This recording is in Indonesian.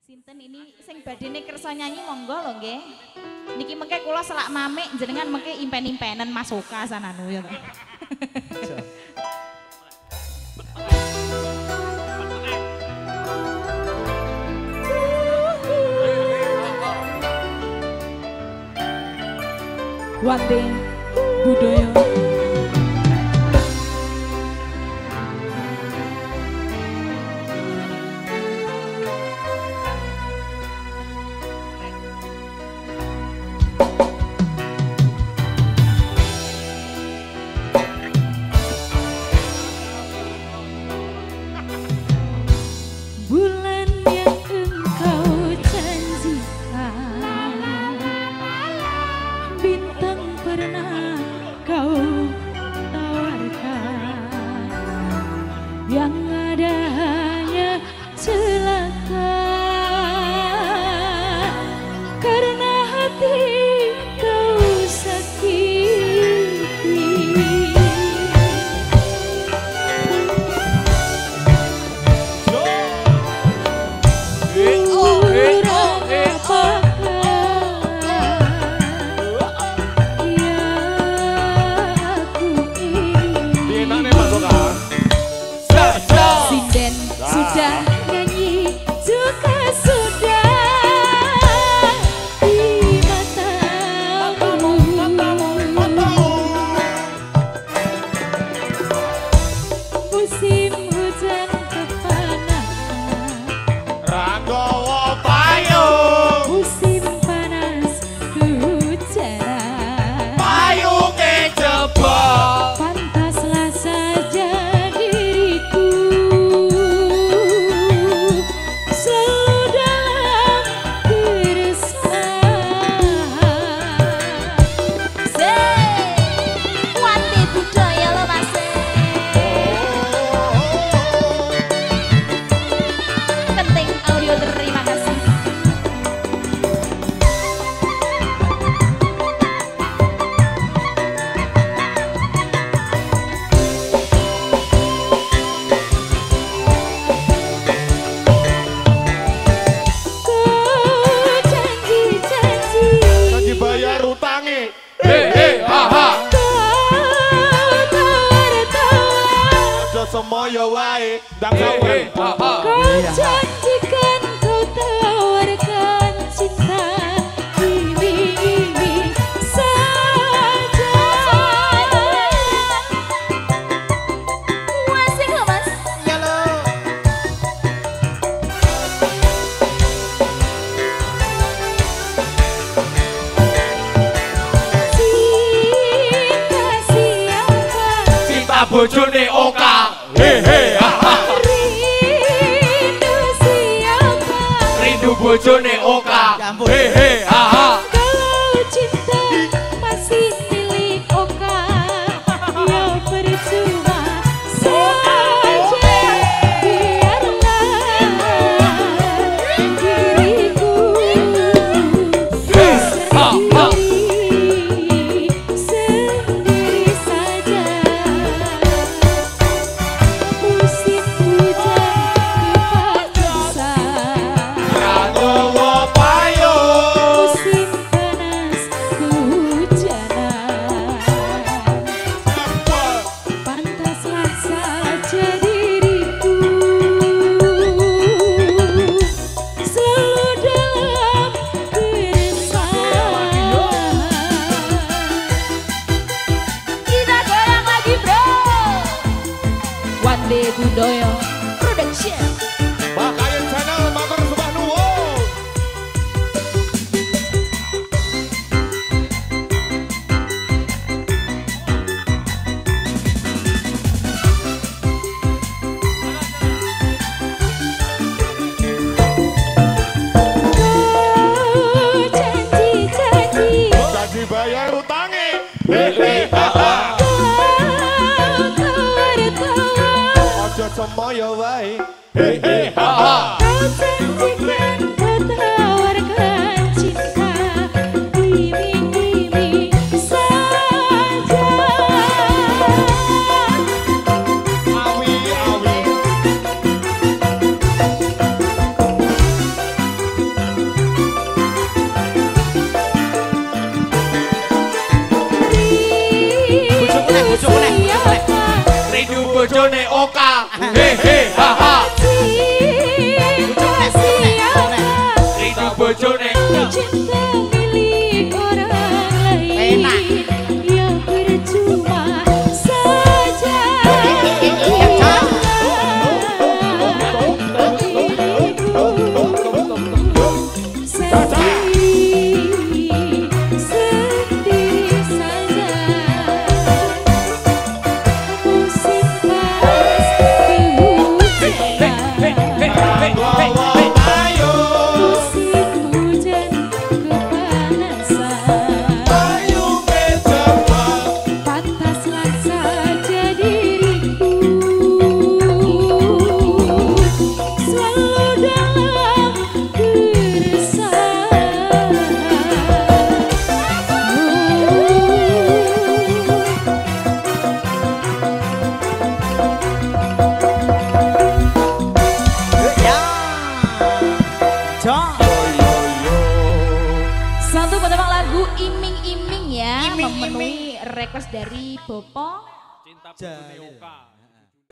Sinten ini sing badine kersa nyanyi monggo lho nggih. Niki mengke kula selak mamik jenengan mengke impen-impenan Mas Oka sananu ya to. Wande budaya yang ada hanya celaka karena hati kau sakiti. Sudah nyanyi juga sudah di matamu. Musim hujan kepanasan Ranggawa payung, musim panas kehujanan payunge jebol. Pantaslah saja diriku selalu dalam keresahan. Wati budaya lo Mas. Penting audio terima kasih. Kau janji-janji Janji bayar utange. He ha ha. kau tawar-tawar Aja semoyo wae ndang sawer. Ha ha. kau janjikan kau tawarkan cinta ini saja. Asik lo Mas. Ya lo. Cinta siapa Cinta bojone Oka. He he ha ha. rindu siapa Rindu bojone Oka. He he ha ha. kalau cinta masih milik Oka ya percuma saja biarlah diriku sendiri saja. Musim hujan kepanasan Ranggawa payung, musim panas kehujanan pantaslah saja diriku selalu dalam keresahan. Kita goyang lagi bro. Wande budaya production. Bakayan channel matur sembah nuwun. Kau janji-janji Janji bayar utange. He he ha ha. kau tawar-tawar Aja semoyo wae. He he ha ha. kau janjikan kau tawarkan cinta iming-iming saja. Awi awi. rindu bojone Oka. Hehe ha ha. Cinta siapa? Rindu bojone Cinta milik orang lain yang percuma saja. Sedih saja. Musim panas musim hujan kepanasan. Pantaslah saja diriku selalu dalam Satu petemang lagu Iming-iming ya, Iming-iming. memenuhi request dari Bopo. Cinta bojone Oka.